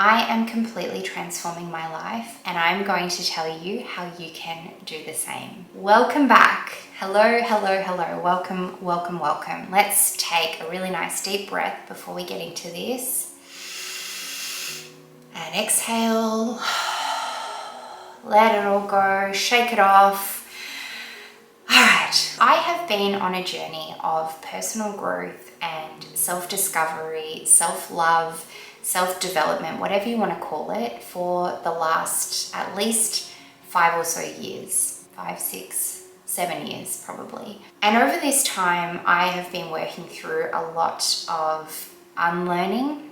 I am completely transforming my life, and I'm going to tell you how you can do the same. Welcome back. Hello, hello, hello. Welcome, welcome, welcome. Let's take a really nice deep breath before we get into this. And exhale. Let it all go. Shake it off. All right. I have been on a journey of personal growth and self-discovery, self-love, self-development, whatever you want to call it, for the last at least 5 or so years, 5, 6, 7 years probably. And over this time, I have been working through a lot of unlearning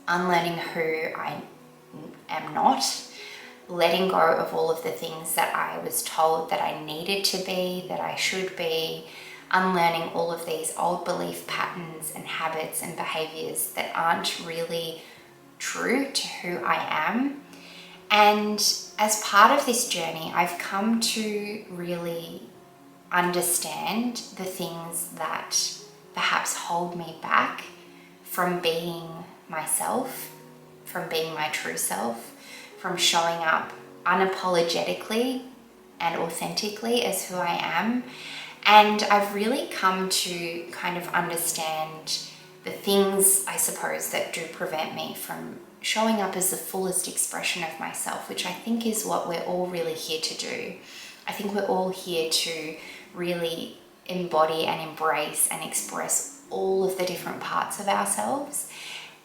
who I am not, letting go of all of the things that I was told that I needed to be, that I should be, unlearning all of these old belief patterns and habits and behaviors that aren't really true to who I am. And as part of this journey, I've come to really understand the things that perhaps hold me back from being myself, from being my true self, from showing up unapologetically and authentically as who I am. And I've really come to kind of understand the things, I suppose, that do prevent me from showing up as the fullest expression of myself, which I think is what we're all really here to do. I think we're all here to really embody and embrace and express all of the different parts of ourselves.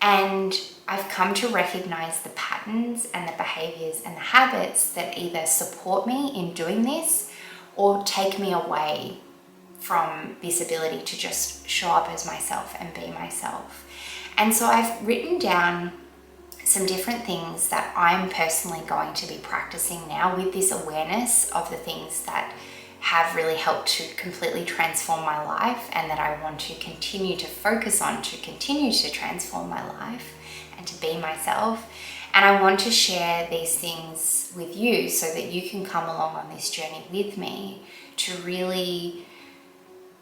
And I've come to recognize the patterns and the behaviors and the habits that either support me in doing this or take me away from this ability to just show up as myself and be myself. And so I've written down some different things that I'm personally going to be practicing now with this awareness of the things that have really helped to completely transform my life and that I want to continue to focus on to continue to transform my life and to be myself. And I want to share these things with you so that you can come along on this journey with me to really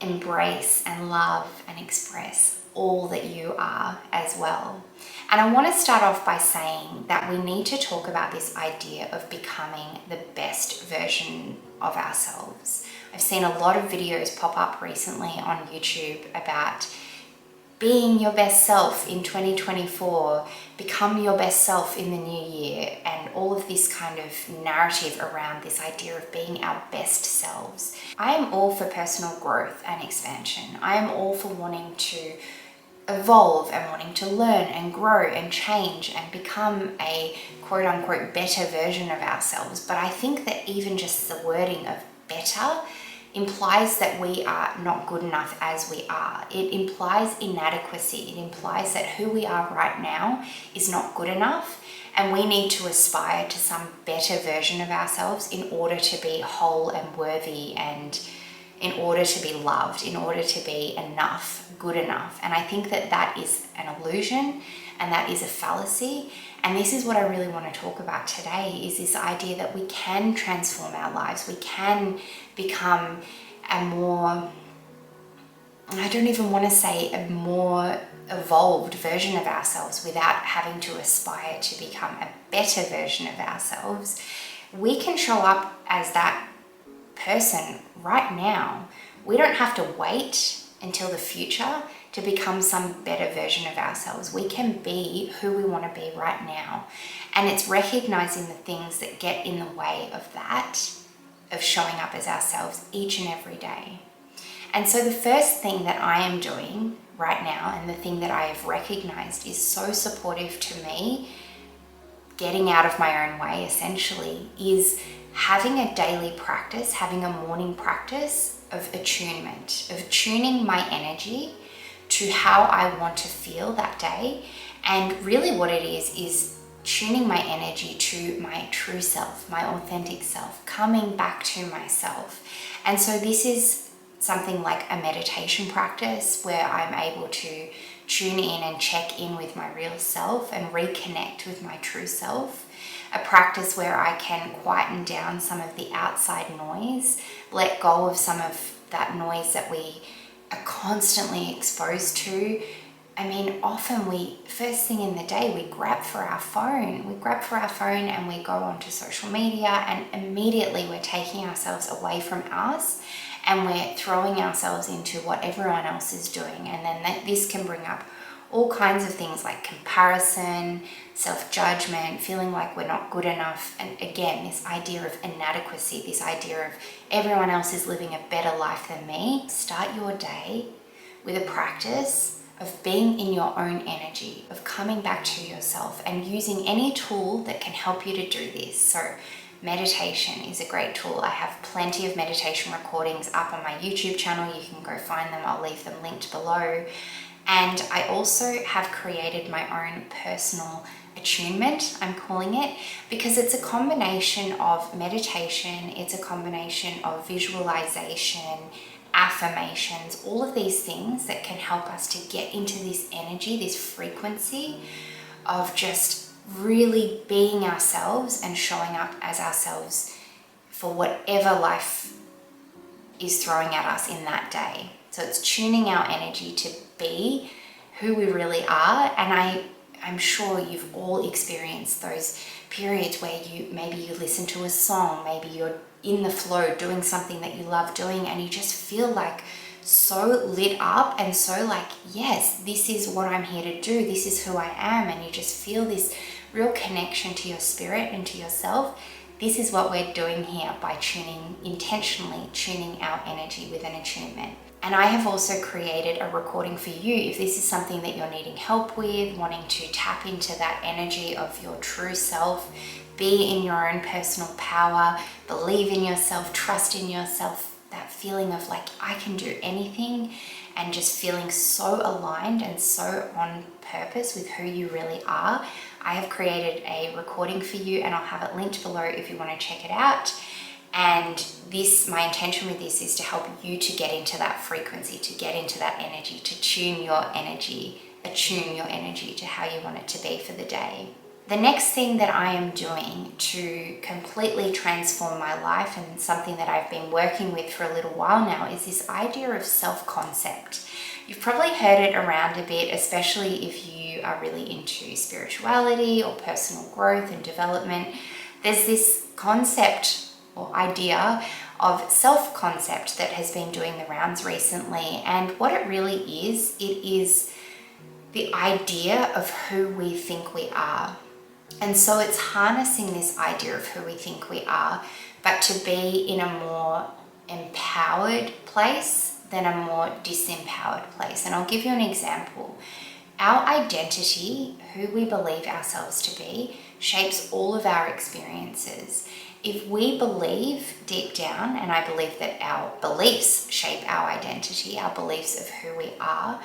embrace and love and express all that you are as well. And I want to start off by saying that we need to talk about this idea of becoming the best version of ourselves. I've seen a lot of videos pop up recently on YouTube about being your best self in 2024, become your best self in the new year, and all of this kind of narrative around this idea of being our best selves. I am all for personal growth and expansion. I am all for wanting to evolve and wanting to learn and grow and change and become a quote unquote better version of ourselves. But I think that even just the wording of better implies that we are not good enough as we are. It implies inadequacy. It implies that who we are right now is not good enough, and we need to aspire to some better version of ourselves in order to be whole and worthy, and in order to be loved, in order to be enough, good enough. And I think that that is an illusion and that is a fallacy. And this is what I really want to talk about today, is this idea that we can transform our lives. We can become a more, I don't even want to say a more evolved version of ourselves without having to aspire to become a better version of ourselves. We can show up as that person right now. We don't have to wait until the future to become some better version of ourselves. We can be who we want to be right now. And it's recognizing the things that get in the way of that, of showing up as ourselves each and every day. And so the first thing that I am doing right now, and the thing that I have recognized is so supportive to me, getting out of my own way essentially, is having a daily practice, having a morning practice of attunement, of tuning my energy to how I want to feel that day. And really what it is tuning my energy to my true self, my authentic self, coming back to myself. And so this is something like a meditation practice where I'm able to tune in and check in with my real self and reconnect with my true self. A practice where I can quieten down some of the outside noise, let go of some of that noise that we are constantly exposed to I mean, often first thing in the day, we grab for our phone. We grab for our phone and we go onto social media, and immediately we're taking ourselves away from us and we're throwing ourselves into what everyone else is doing. And then this can bring up all kinds of things like comparison, self-judgment, feeling like we're not good enough. And again, this idea of inadequacy, this idea of everyone else is living a better life than me. Start your day with a practice of being in your own energy, of coming back to yourself and using any tool that can help you to do this. So meditation is a great tool. I have plenty of meditation recordings up on my YouTube channel. You can go find them. I'll leave them linked below. And I also have created my own personal attunement, I'm calling it, because it's a combination of meditation, it's a combination of visualization, affirmations, all of these things that can help us to get into this energy, this frequency of just really being ourselves and showing up as ourselves for whatever life is throwing at us in that day. So it's tuning our energy to be who we really are. And I'm sure you've all experienced those periods where maybe you listen to a song, maybe you're in the flow doing something that you love doing, and you just feel like so lit up and so like, yes, this is what I'm here to do, this is who I am, and you just feel this real connection to your spirit and to yourself. This is what we're doing here by intentionally tuning our energy with an attunement. And I have also created a recording for you if this is something that you're needing help with, wanting to tap into that energy of your true self, be in your own personal power, believe in yourself, trust in yourself, that feeling of like, I can do anything, and just feeling so aligned and so on purpose with who you really are. I have created a recording for you, and I'll have it linked below if you want to check it out. And my intention with this is to help you to get into that frequency, to get into that energy, to attune your energy to how you want it to be for the day. The next thing that I am doing to completely transform my life, and something that I've been working with for a little while now, is this idea of self-concept. You've probably heard it around a bit, especially if you are really into spirituality or personal growth and development. There's this concept or idea of self-concept that has been doing the rounds recently. And what it really is, it is the idea of who we think we are. And so it's harnessing this idea of who we think we are, but to be in a more empowered place than a more disempowered place. And I'll give you an example. Our identity, who we believe ourselves to be, shapes all of our experiences. If we believe deep down, and I believe that our beliefs shape our identity, our beliefs of who we are,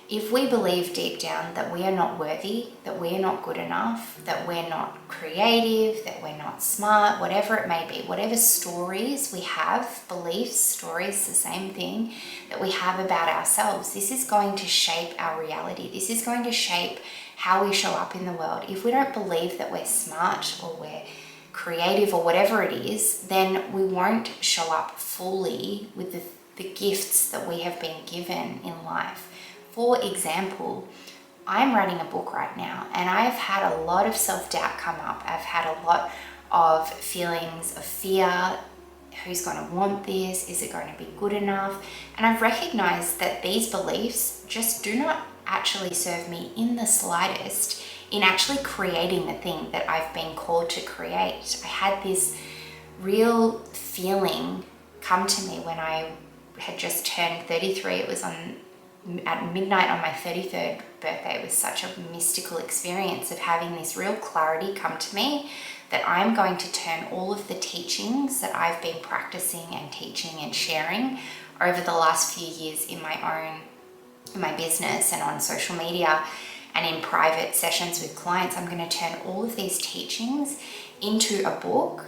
if we believe deep down that we are not worthy, that we are not good enough, that we're not creative, that we're not smart, whatever it may be, whatever stories we have, beliefs, stories, the same thing that we have about ourselves, this is going to shape our reality. This is going to shape how we show up in the world. If we don't believe that we're smart or we're creative or whatever it is, then we won't show up fully with the gifts that we have been given in life. For example, I'm writing a book right now, and I've had a lot of self-doubt come up. I've had a lot of feelings of fear. Who's going to want this? Is it going to be good enough? And I've recognized that these beliefs just do not actually serve me in the slightest in actually creating the thing that I've been called to create. I had this real feeling come to me when I had just turned 33. It was at midnight on my 33rd birthday. It was such a mystical experience of having this real clarity come to me that I'm going to turn all of the teachings that I've been practicing and teaching and sharing over the last few years in my business and on social media and in private sessions with clients. I'm going to turn all of these teachings into a book,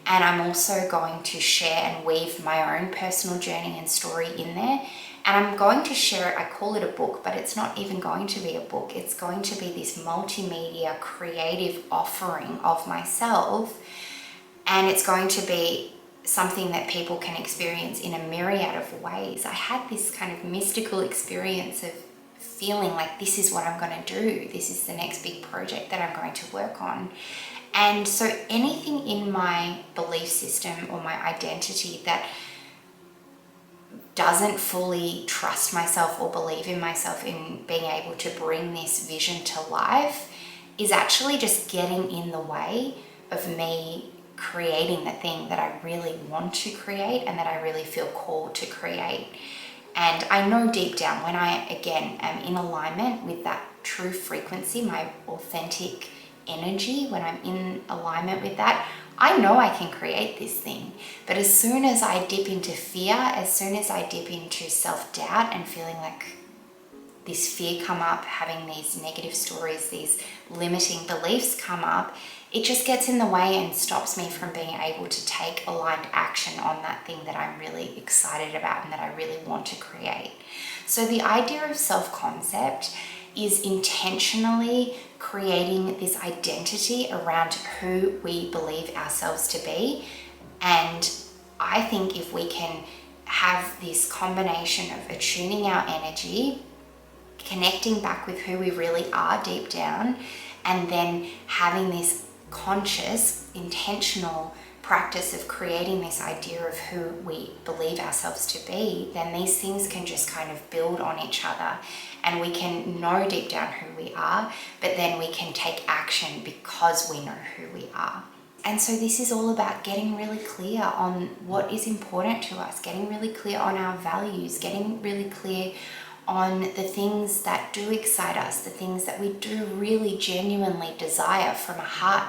and I'm also going to share and weave my own personal journey and story in there. And I'm going to share it, I call it a book, but it's not even going to be a book. It's going to be this multimedia creative offering of myself. And it's going to be something that people can experience in a myriad of ways. I had this kind of mystical experience of feeling like this is what I'm going to do. This is the next big project that I'm going to work on. And so anything in my belief system or my identity that doesn't fully trust myself or believe in myself in being able to bring this vision to life is actually just getting in the way of me creating the thing that I really want to create and that I really feel called to create. And I know deep down when I, again, am in alignment with that true frequency, my authentic energy, when I'm in alignment with that, I know I can create this thing. But as soon as I dip into fear, as soon as I dip into self-doubt and feeling like this fear come up, having these negative stories, these limiting beliefs come up, it just gets in the way and stops me from being able to take aligned action on that thing that I'm really excited about and that I really want to create. So the idea of self-concept is intentionally creating this identity around who we believe ourselves to be. And I think if we can have this combination of attuning our energy, connecting back with who we really are deep down, and then having this conscious, intentional practice of creating this idea of who we believe ourselves to be, then these things can just kind of build on each other and we can know deep down who we are, but then we can take action because we know who we are. And so this is all about getting really clear on what is important to us, getting really clear on our values, getting really clear on the things that do excite us, the things that we do really genuinely desire from a heart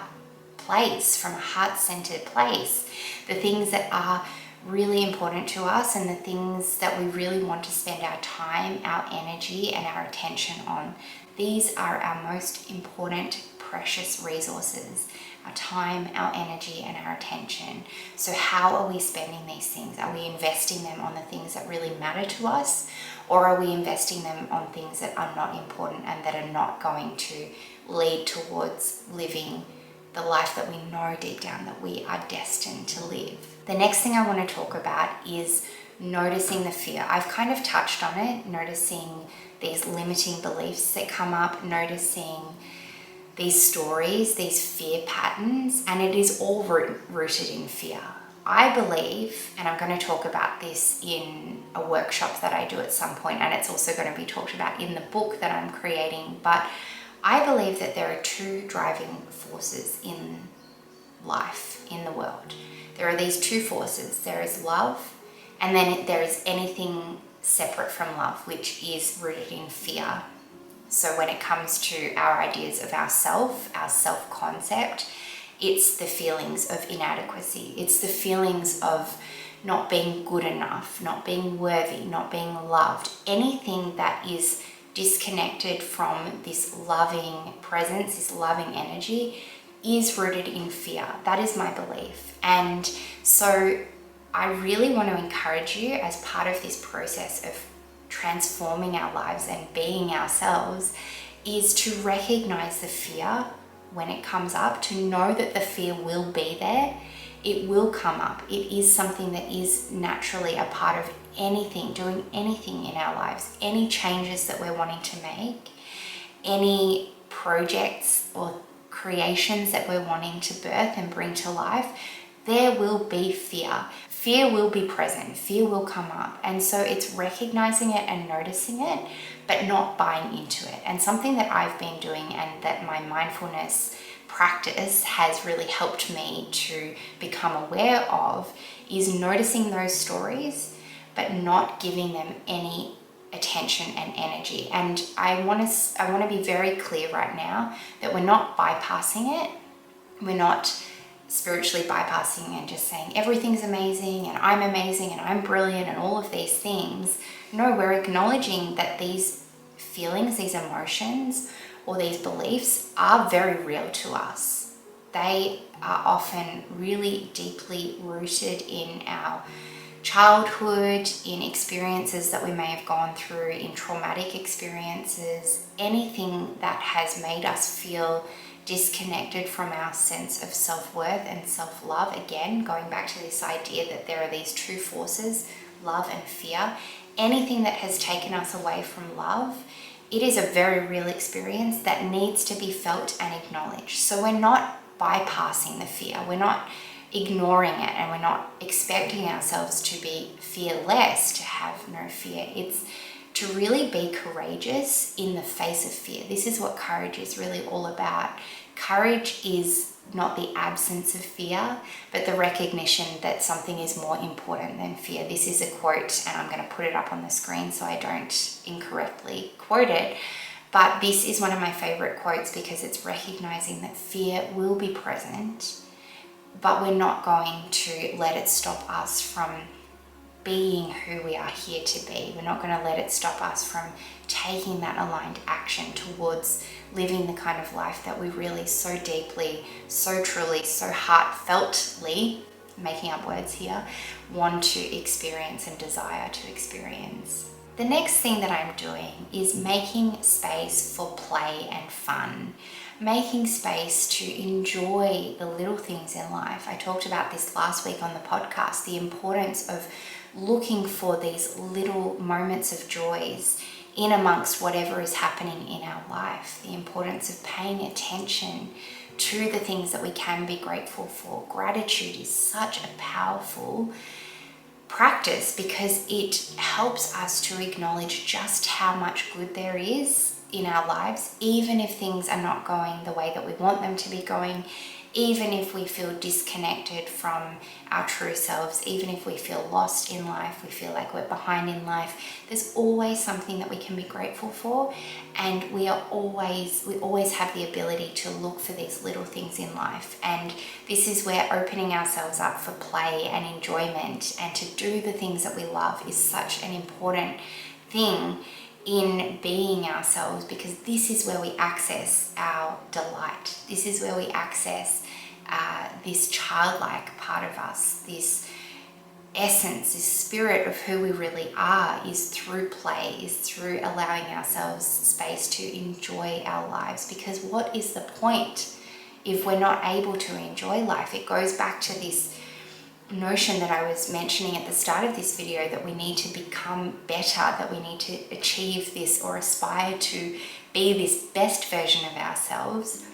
place, from a heart-centered place, the things that are really important to us and the things that we really want to spend our time, our energy, and our attention on. These are our most important, precious resources, our time, our energy, and our attention. So how are we spending these things? Are we investing them on the things that really matter to us? Or are we investing them on things that are not important and that are not going to lead towards living the life that we know deep down that we are destined to live? The next thing I want to talk about is noticing the fear. I've kind of touched on it, noticing these limiting beliefs that come up, noticing these stories, these fear patterns, and it is all rooted in fear. I believe, and I'm going to talk about this in a workshop that I do at some point, and it's also going to be talked about in the book that I'm creating, but I believe that there are two driving forces in life, in the world. There are these two forces. There is love, and then there is anything separate from love, which is rooted in fear. So when it comes to our ideas of ourself, our self-concept, it's the feelings of inadequacy. It's the feelings of not being good enough, not being worthy, not being loved. Anything that is disconnected from this loving presence, this loving energy, is rooted in fear. That is my belief. And so I really want to encourage you, as part of this process of transforming our lives and being ourselves, is to recognize the fear when it comes up, to know that the fear will be there. It will come up. It is something that is naturally a part of anything, doing anything in our lives, any changes that we're wanting to make, any projects or creations that we're wanting to birth and bring to life, there will be fear. Fear will be present, fear will come up. And so it's recognizing it and noticing it, but not buying into it. And something that I've been doing and that my mindfulness practice has really helped me to become aware of is noticing those stories, but not giving them any attention and energy. And I want to be very clear right now that we're not bypassing it. We're not spiritually bypassing and just saying everything's amazing and I'm brilliant and all of these things. No, we're acknowledging that these feelings, these emotions, or these beliefs are very real to us. They are often really deeply rooted in our childhood, in experiences that we may have gone through, in traumatic experiences, anything that has made us feel disconnected from our sense of self-worth and self-love. Again, going back to this idea that there are these two forces, love and fear. Anything that has taken us away from love it is a very real experience that needs to be felt and acknowledged. So we're not bypassing the fear, we're not ignoring it, and we're not expecting ourselves to be fearless, to have no fear. It's to really be courageous in the face of fear. This is what courage is really all about. Courage is not the absence of fear, but the recognition that something is more important than fear. This is a quote, and I'm going to put it up on the screen so I don't incorrectly quote it. But this is one of my favorite quotes because it's recognizing that fear will be present, but we're not going to let it stop us from being who we are here to be. We're not going to let it stop us from taking that aligned action towards living the kind of life that we really so deeply, so truly, so heartfeltly, making up words here, want to experience and desire to experience. The next thing that I'm doing is making space for play and fun. Making space to enjoy the little things in life. I talked about this last week on the podcast, the importance of looking for these little moments of joys in amongst whatever is happening in our life. The importance of paying attention to the things that we can be grateful for. Gratitude is such a powerful practice because it helps us to acknowledge just how much good there is in our lives, even if things are not going the way that we want them to be going, even if we feel disconnected from our true selves, even if we feel lost in life, we feel like we're behind in life, there's always something that we can be grateful for. And we always have the ability to look for these little things in life. And this is where opening ourselves up for play and enjoyment and to do the things that we love is such an important thing in being ourselves, because this is where we access our delight. This is where we access this childlike part of us, this essence, this spirit of who we really are is through play, is through allowing ourselves space to enjoy our lives. Because what is the point if we're not able to enjoy life? It goes back to this notion that I was mentioning at the start of this video, that we need to become better, that we need to achieve this or aspire to be this best version of ourselves.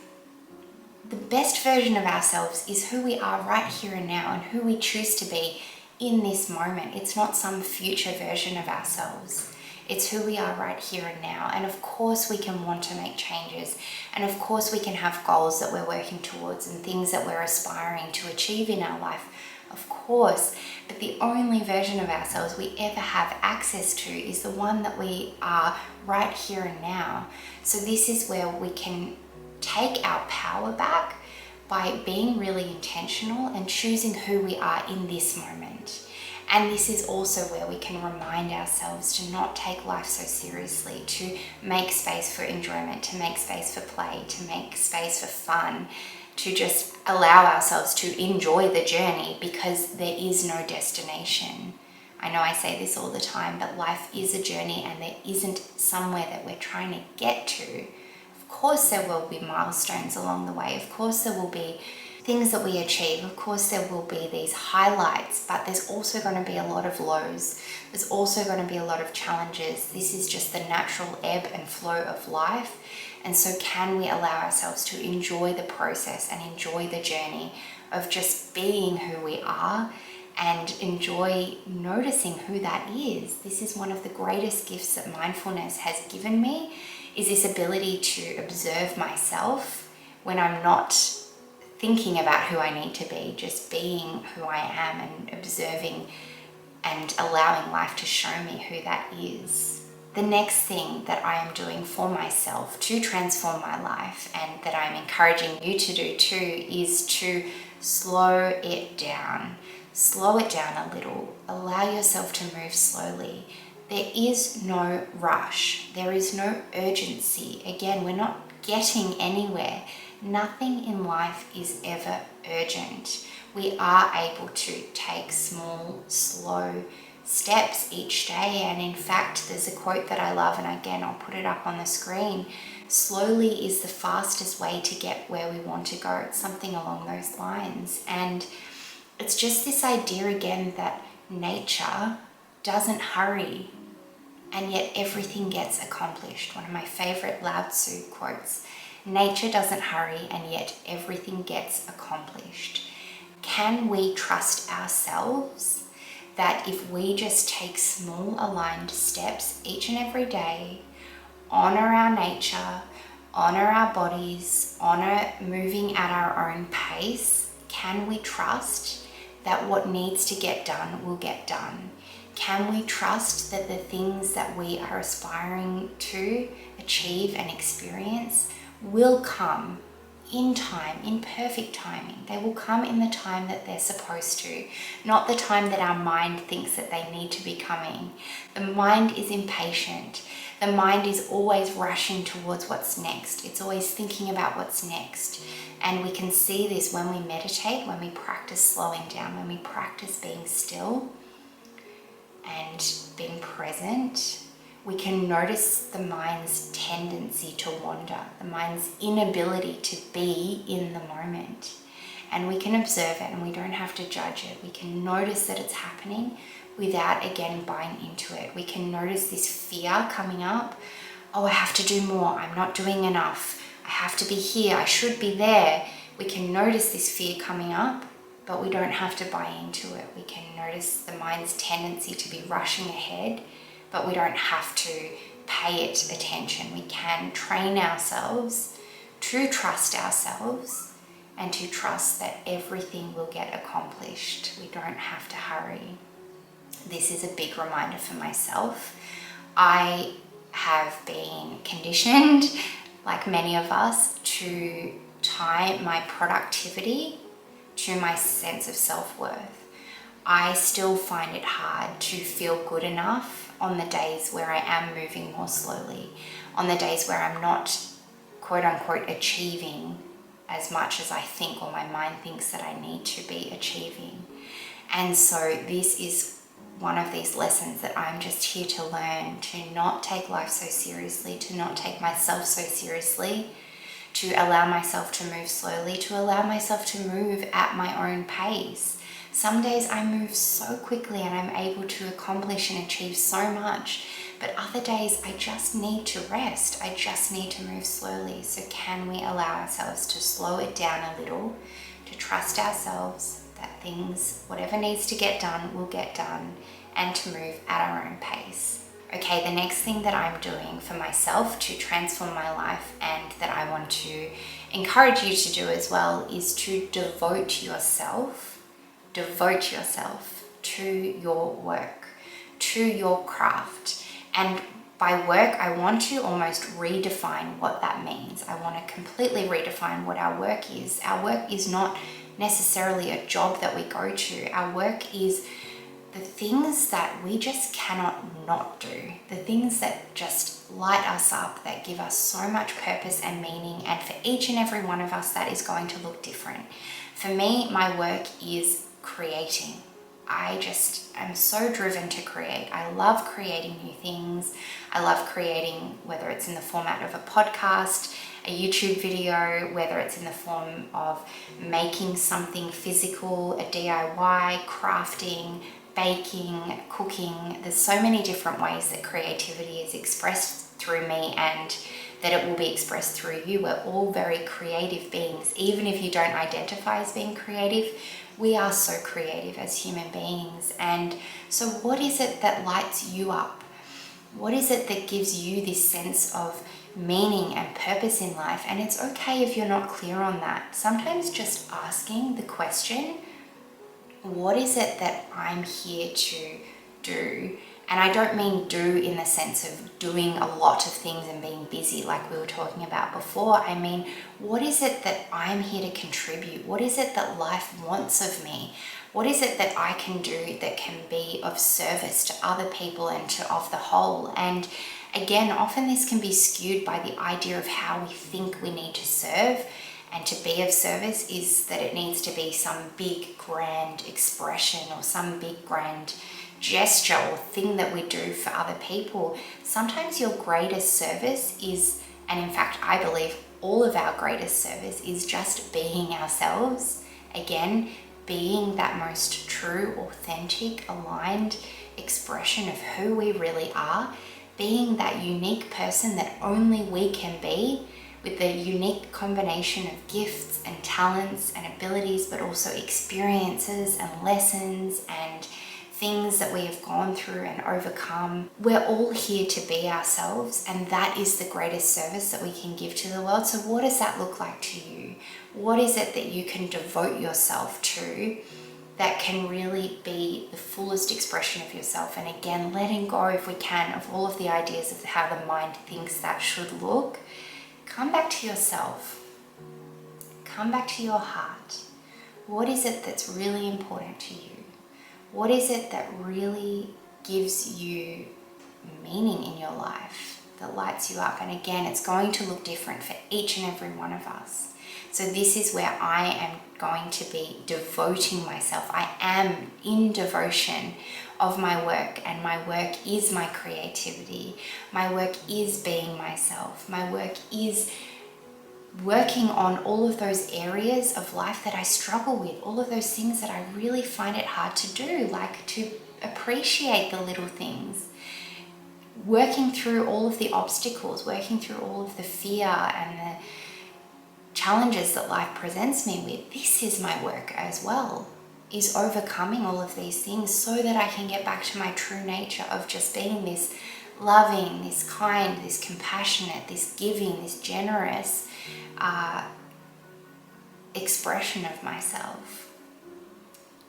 The best version of ourselves is who we are right here and now, and who we choose to be in this moment. It's not some future version of ourselves. It's who we are right here and now. And of course we can want to make changes, and of course we can have goals that we're working towards and things that we're aspiring to achieve in our life. Of course, but the only version of ourselves we ever have access to is the one that we are right here and now. So this is where we can take our power back by being really intentional and choosing who we are in this moment. And this is also where we can remind ourselves to not take life so seriously, to make space for enjoyment, to make space for play, to make space for fun, to just allow ourselves to enjoy the journey, because there is no destination. I know I say this all the time, but life is a journey and there isn't somewhere that we're trying to get to. Of course there will be milestones along the way. Of course there will be things that we achieve. Of course there will be these highlights, but there's also going to be a lot of lows. There's also going to be a lot of challenges. This is just the natural ebb and flow of life. And so can we allow ourselves to enjoy the process and enjoy the journey of just being who we are, and enjoy noticing who that is. This is one of the greatest gifts that mindfulness has given me, is this ability to observe myself when I'm not thinking about who I need to be, just being who I am and observing and allowing life to show me who that is. The next thing that I am doing for myself to transform my life, and that I'm encouraging you to do too, is to slow it down. Slow it down a little. Allow yourself to move slowly. There is no rush. There is no urgency. Again, we're not getting anywhere. Nothing in life is ever urgent. We are able to take small, slow steps each day. And in fact, there's a quote that I love, and again, I'll put it up on the screen. Slowly is the fastest way to get where we want to go. It's something along those lines. And it's just this idea again that nature doesn't hurry. and yet everything gets accomplished. One of my favorite Lao Tzu quotes, nature doesn't hurry and yet everything gets accomplished. Can we trust ourselves that if we just take small aligned steps each and every day, honor our nature, honor our bodies, honor moving at our own pace, can we trust that what needs to get done will get done? Can we trust that the things that we are aspiring to achieve and experience will come in time, in perfect timing? They will come in the time that they're supposed to, not the time that our mind thinks that they need to be coming. The mind is impatient. The mind is always rushing towards what's next. It's always thinking about what's next. And we can see this when we meditate, when we practice slowing down, when we practice being still and being present. We can notice the mind's tendency to wander, the mind's inability to be in the moment. And we can observe it and we don't have to judge it. We can notice that it's happening without, again, buying into it. We can notice this fear coming up. Oh, I have to do more. I'm not doing enough. I have to be here. I should be there. We can notice this fear coming up, but we don't have to buy into it. We can notice the mind's tendency to be rushing ahead, but we don't have to pay it attention. We can train ourselves to trust ourselves and to trust that everything will get accomplished. We don't have to hurry. This is a big reminder for myself. I have been conditioned, like many of us, to tie my productivity to my sense of self-worth. I still find it hard to feel good enough on the days where I am moving more slowly, on the days where I'm not, quote unquote, achieving as much as I think or my mind thinks that I need to be achieving. And so this is one of these lessons that I'm just here to learn, to not take life so seriously, to not take myself so seriously, to allow myself to move slowly, to allow myself to move at my own pace. Some days I move so quickly and I'm able to accomplish and achieve so much, but other days I just need to rest. I just need to move slowly. So can we allow ourselves to slow it down a little, to trust ourselves that things, whatever needs to get done, will get done, and to move at our own pace. Okay, the next thing that I'm doing for myself to transform my life and that I want to encourage you to do as well is to devote yourself to your work, to your craft. And by work, I want to almost redefine what that means. I want to completely redefine what our work is. Our work is not necessarily a job that we go to. Our work is the things that we just cannot not do, the things that just light us up, that give us so much purpose and meaning. And for each and every one of us, that is going to look different. For me, my work is creating. I just am so driven to create. I love creating new things. I love creating, whether it's in the format of a podcast, a YouTube video, whether it's in the form of making something physical, a DIY, crafting, baking, cooking. There's so many different ways that creativity is expressed through me and that it will be expressed through you. We're all very creative beings. Even if you don't identify as being creative, we are so creative as human beings. And so what is it that lights you up? What is it that gives you this sense of meaning and purpose in life? And it's okay if you're not clear on that. Sometimes just asking the question, what is it that I'm here to do? And I don't mean do in the sense of doing a lot of things and being busy like we were talking about before. I mean, what is it that I'm here to contribute? What is it that life wants of me? What is it that I can do that can be of service to other people and to of the whole? And again, often this can be skewed by the idea of how we think we need to serve. And to be of service is that it needs to be some big grand expression or some big grand gesture or thing that we do for other people. Sometimes your greatest service is, and in fact I believe all of our greatest service is just being ourselves. Again, being that most true, authentic, aligned expression of who we really are. being that unique person that only we can be, with the unique combination of gifts and talents and abilities, but also experiences and lessons and things that we have gone through and overcome. We're all here to be ourselves, and that is the greatest service that we can give to the world. So what does that look like to you? What is it that you can devote yourself to that can really be the fullest expression of yourself? And again, letting go, if we can, of all of the ideas of how the mind thinks that should look. Come back to yourself. Come back to your heart. What is it that's really important to you? What is it that really gives you meaning in your life, that lights you up? And again, it's going to look different for each and every one of us. So this is where I am going to be devoting myself. I am in devotion of my work, and my work is my creativity. My work is being myself. My work is working on all of those areas of life that I struggle with, all of those things that I really find it hard to do, like to appreciate the little things. Working through all of the obstacles, working through all of the fear and the challenges that life presents me with. This is my work as well, is overcoming all of these things so that I can get back to my true nature of just being this loving, this kind, this compassionate, this giving, this generous expression of myself.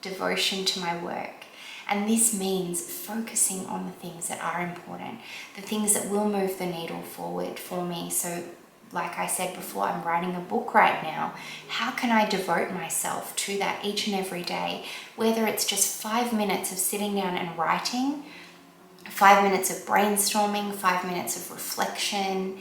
Devotion to my work. And this means focusing on the things that are important, the things that will move the needle forward for me. So like I said before, I'm writing a book right now. How can I devote myself to that each and every day? Whether it's just 5 minutes of sitting down and writing, 5 minutes of brainstorming, 5 minutes of reflection,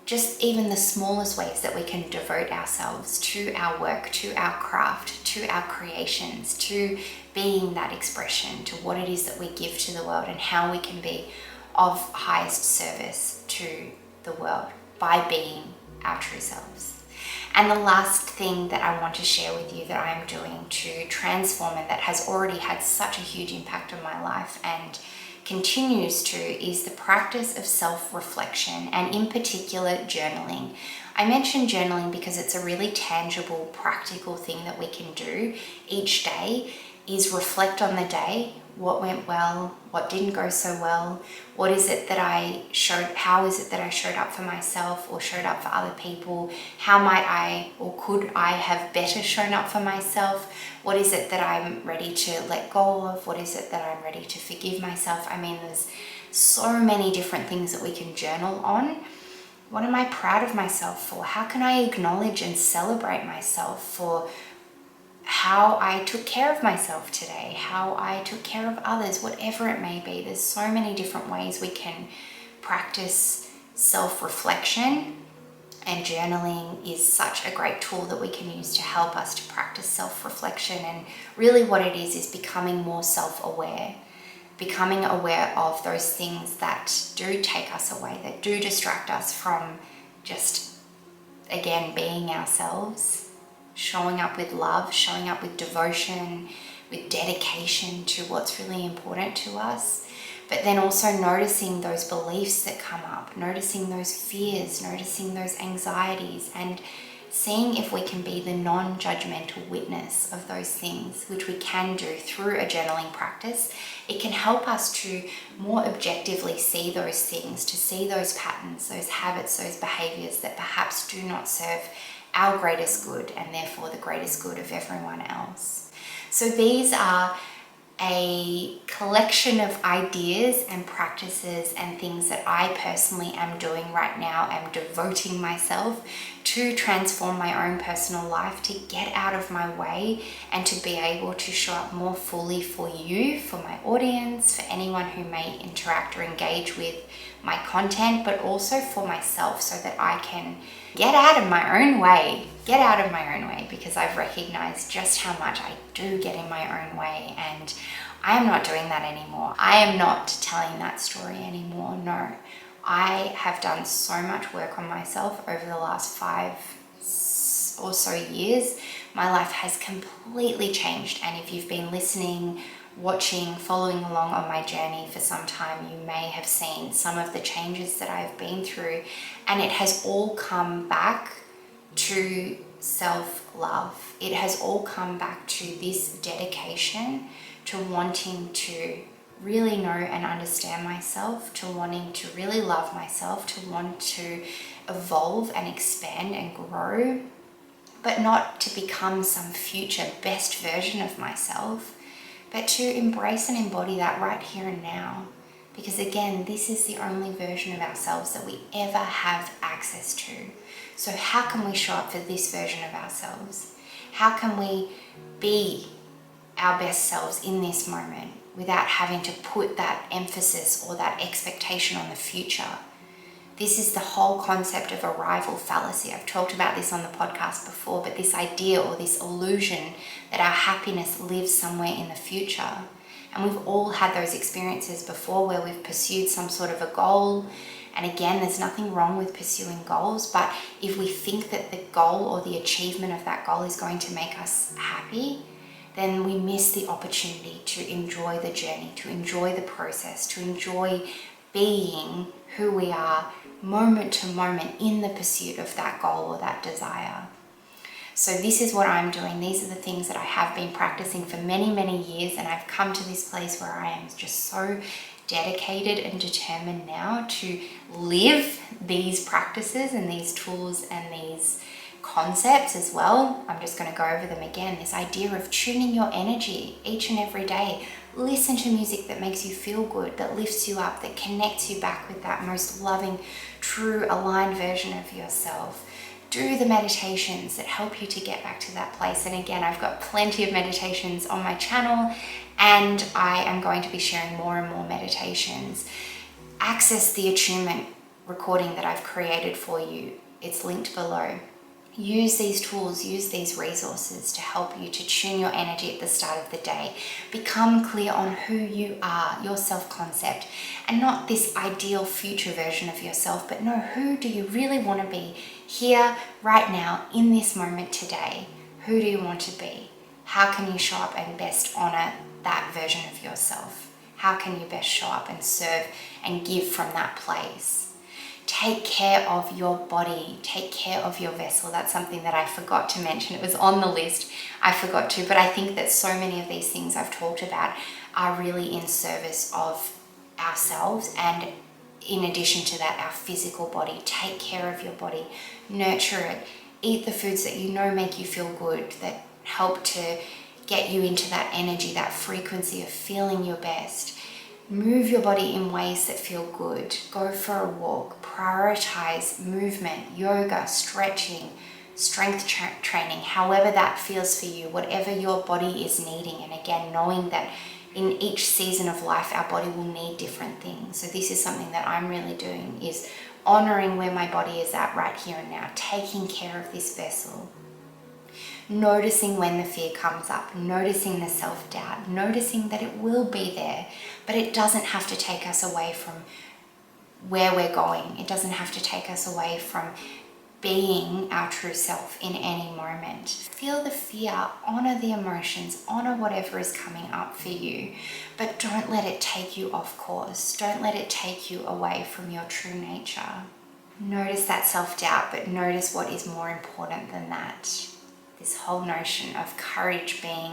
just even the smallest ways that we can devote ourselves to our work, to our craft, to our creations, to being that expression, to what it is that we give to the world and how we can be of highest service to the world by being our true selves. And the last thing that I want to share with you that I'm doing to transform, and that has already had such a huge impact on my life and continues to, is the practice of self-reflection, and in particular journaling. I mention journaling because it's a really tangible, practical thing that we can do each day, is reflect on the day. What went well? What didn't go so well? What is it that I showed? How is it that I showed up for myself or showed up for other people? How might I or could I have better shown up for myself? What is it that I'm ready to let go of? What is it that I'm ready to forgive myself? I mean, there's so many different things that we can journal on. What am I proud of myself for? How can I acknowledge and celebrate myself for how I took care of myself today, how I took care of others, whatever it may be? There's so many different ways we can practice self-reflection, and journaling is such a great tool that we can use to help us to practice self-reflection. And really what it is becoming more self-aware, becoming aware of those things that do take us away, that do distract us from just, again, being ourselves. Showing up with love, showing up with devotion, with dedication to what's really important to us. But then also noticing those beliefs that come up, noticing those fears, noticing those anxieties, and seeing if we can be the non-judgmental witness of those things, which we can do through a journaling practice. It can help us to more objectively see those things, to see those patterns, those habits, those behaviors that perhaps do not serve our greatest good, and therefore the greatest good of everyone else. So these are a collection of ideas and practices and things that I personally am doing right now. I'm devoting myself to transform my own personal life, to get out of my way and to be able to show up more fully for you, for my audience, for anyone who may interact or engage with my content, but also for myself, so that I can get out of my own way, because I've recognized just how much I do get in my own way, and I am not doing that anymore. I am not telling that story anymore. No, I have done so much work on myself over the last 5 or so years, my life has completely changed. And if you've been listening, watching, following along on my journey for some time, you may have seen some of the changes that I've been through, and it has all come back to self-love. It has all come back to this dedication to wanting to really know and understand myself, to wanting to really love myself, to want to evolve and expand and grow, but not to become some future best version of myself, but to embrace and embody that right here and now. Because again, this is the only version of ourselves that we ever have access to. So how can we show up for this version of ourselves? How can we be our best selves in this moment without having to put that emphasis or that expectation on the future? This is the whole concept of arrival fallacy. I've talked about this on the podcast before, but this idea or this illusion that our happiness lives somewhere in the future. And we've all had those experiences before where we've pursued some sort of a goal. And again, there's nothing wrong with pursuing goals, but if we think that the goal or the achievement of that goal is going to make us happy, then we miss the opportunity to enjoy the journey, to enjoy the process, to enjoy being who we are moment to moment in the pursuit of that goal or that desire. So this is what I'm doing. These are the things that I have been practicing for many, many years, and I've come to this place where I am just so dedicated and determined now to live these practices and these tools and these concepts as well. I'm just going to go over them again. This idea of tuning your energy each and every day. Listen to music that makes you feel good, that lifts you up, that connects you back with that most loving, true, aligned version of yourself. Do the meditations that help you to get back to that place. And again, I've got plenty of meditations on my channel, and I am going to be sharing more and more meditations. Access the attunement recording that I've created for you. It's linked below. Use these tools, use these resources to help you to tune your energy at the start of the day. Become clear on who you are, your self-concept, and not this ideal future version of yourself, but know, who do you really want to be here, right now, in this moment today? Who do you want to be? How can you show up and best honor that version of yourself? How can you best show up and serve and give from that place? Take care of your body, take care of your vessel. That's something that I forgot to mention. It was on the list, I forgot to, but I think that so many of these things I've talked about are really in service of ourselves, and in addition to that, our physical body. Take care of your body, nurture it, eat the foods that you know make you feel good, that help to get you into that energy, that frequency of feeling your best. Move your body in ways that feel good. Go for a walk. Prioritize movement, yoga, stretching, strength training, however that feels for you, whatever your body is needing. And again, knowing that in each season of life, our body will need different things. So this is something that I'm really doing, is honoring where my body is at right here and now, taking care of this vessel. Noticing when the fear comes up, noticing the self-doubt, noticing that it will be there, but it doesn't have to take us away from where we're going. It doesn't have to take us away from being our true self in any moment. Feel the fear, honor the emotions, honor whatever is coming up for you, but don't let it take you off course. Don't let it take you away from your true nature. Notice that self-doubt, but notice what is more important than that. This whole notion of courage being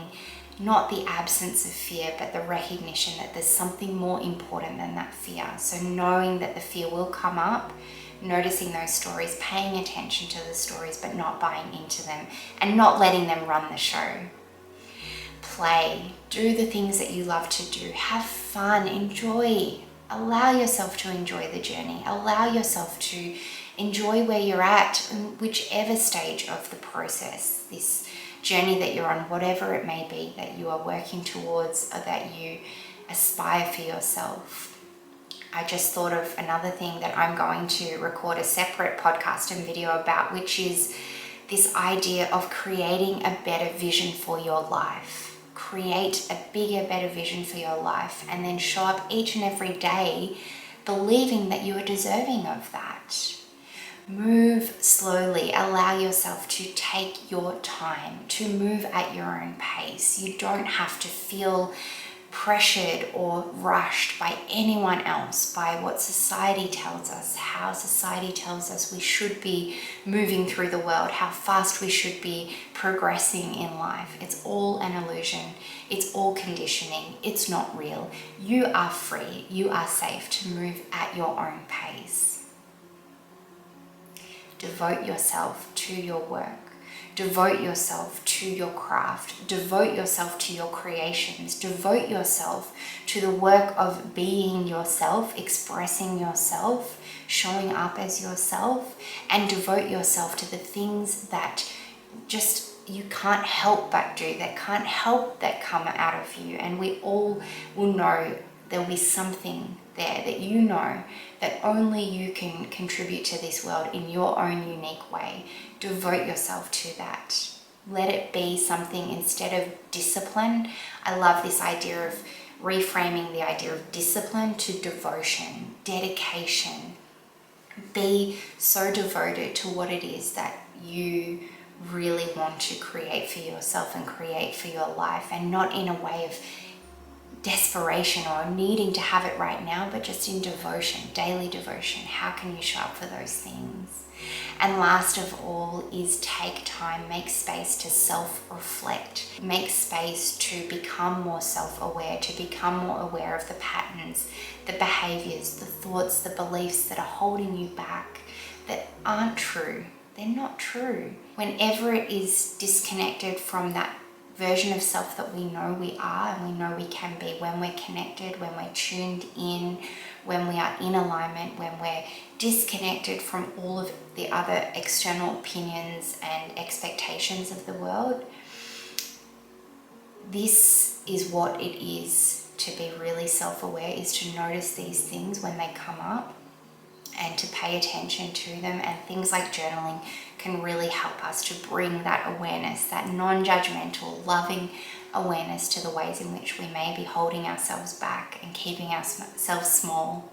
not the absence of fear, but the recognition that there's something more important than that fear. So knowing that the fear will come up, noticing those stories, paying attention to the stories, but not buying into them and not letting them run the show. Play, do the things that you love to do, have fun, enjoy, allow yourself to enjoy the journey, allow yourself to enjoy where you're at in whichever stage of the process, this journey that you're on, whatever it may be that you are working towards or that you aspire for yourself. I just thought of another thing that I'm going to record a separate podcast and video about, which is this idea of creating a better vision for your life. Create a bigger, better vision for your life, and then show up each and every day believing that you are deserving of that. Move slowly. Allow yourself to take your time, to move at your own pace. You don't have to feel pressured or rushed by anyone else, by what society tells us, how society tells us we should be moving through the world, how fast we should be progressing in life. It's all an illusion. It's all conditioning. It's not real. You are free. You are safe to move at your own pace. Devote yourself to your work. Devote yourself to your craft. Devote yourself to your creations. Devote yourself to the work of being yourself, expressing yourself, showing up as yourself, and devote yourself to the things that just you can't help but do, that can't help that come out of you. And we all will know there'll be something there that you know that only you can contribute to this world in your own unique way. Devote yourself to that. Let it be something instead of discipline. I love this idea of reframing the idea of discipline to devotion, dedication. Be so devoted to what it is that you really want to create for yourself and create for your life, and not in a way of desperation or needing to have it right now, but just in devotion, daily devotion. How can you show up for those things? And last of all is take time, make space to self-reflect, make space to become more self-aware, to become more aware of the patterns, the behaviors, the thoughts, the beliefs that are holding you back, that aren't true. They're not true. Whenever it is disconnected from that version of self that we know we are and we know we can be, when we're connected, when we're tuned in, when we are in alignment, when we're disconnected from all of the other external opinions and expectations of the world, this is what it is to be really self-aware, is to notice these things when they come up and to pay attention to them. And things like journaling can really help us to bring that awareness, that non-judgmental, loving awareness to the ways in which we may be holding ourselves back and keeping ourselves small.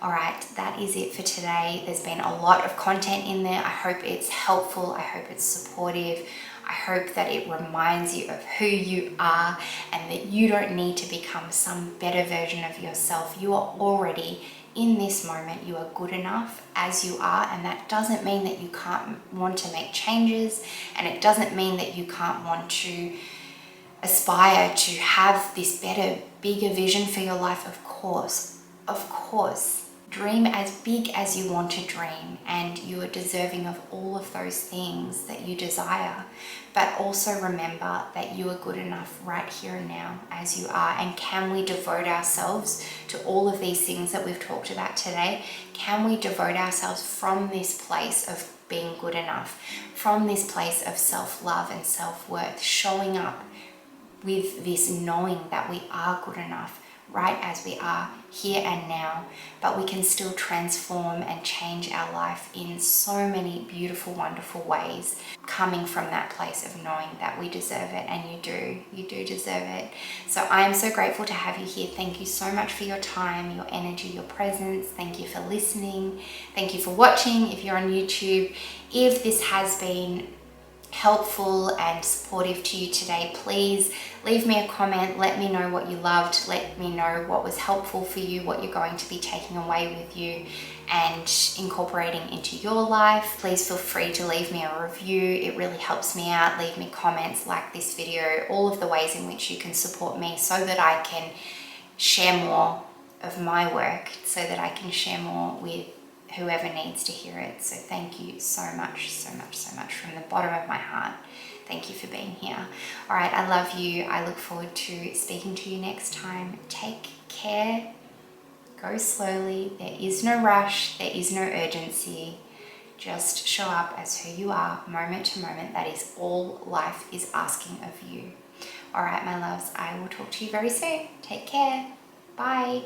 All right, that is it for today. There's been a lot of content in there. I hope it's helpful. I hope it's supportive. I hope that it reminds you of who you are and that you don't need to become some better version of yourself. You are already in this moment. You are good enough as you are, and that doesn't mean that you can't want to make changes, and it doesn't mean that you can't want to aspire to have this better, bigger vision for your life. Of course. Dream as big as you want to dream, and you are deserving of all of those things that you desire. But also remember that you are good enough right here and now as you are. And can we devote ourselves to all of these things that we've talked about today? Can we devote ourselves from this place of being good enough, from this place of self-love and self-worth, showing up with this knowing that we are good enough right as we are here and now, but we can still transform and change our life in so many beautiful, wonderful ways, coming from that place of knowing that we deserve it. And you do deserve it. So I am so grateful to have you here. Thank you so much for your time, your energy, your presence. Thank you for listening. Thank you for watching if you're on YouTube. If this has been helpful and supportive to you today, please leave me a comment. Let me know what you loved. Let me know what was helpful for you, what you're going to be taking away with you and incorporating into your life. Please feel free to leave me a review. It really helps me out. Leave me comments, like this video, all of the ways in which you can support me so that I can share more of my work, so that I can share more with whoever needs to hear it. So thank you so much from the bottom of my heart. Thank you for being here. All right, I love you. I look forward to speaking to you next time. Take care. Go slowly. There is no rush. There is no urgency. Just show up as who you are, moment to moment. That is all life is asking of you. All right, my loves, I will talk to you very soon. Take care. Bye.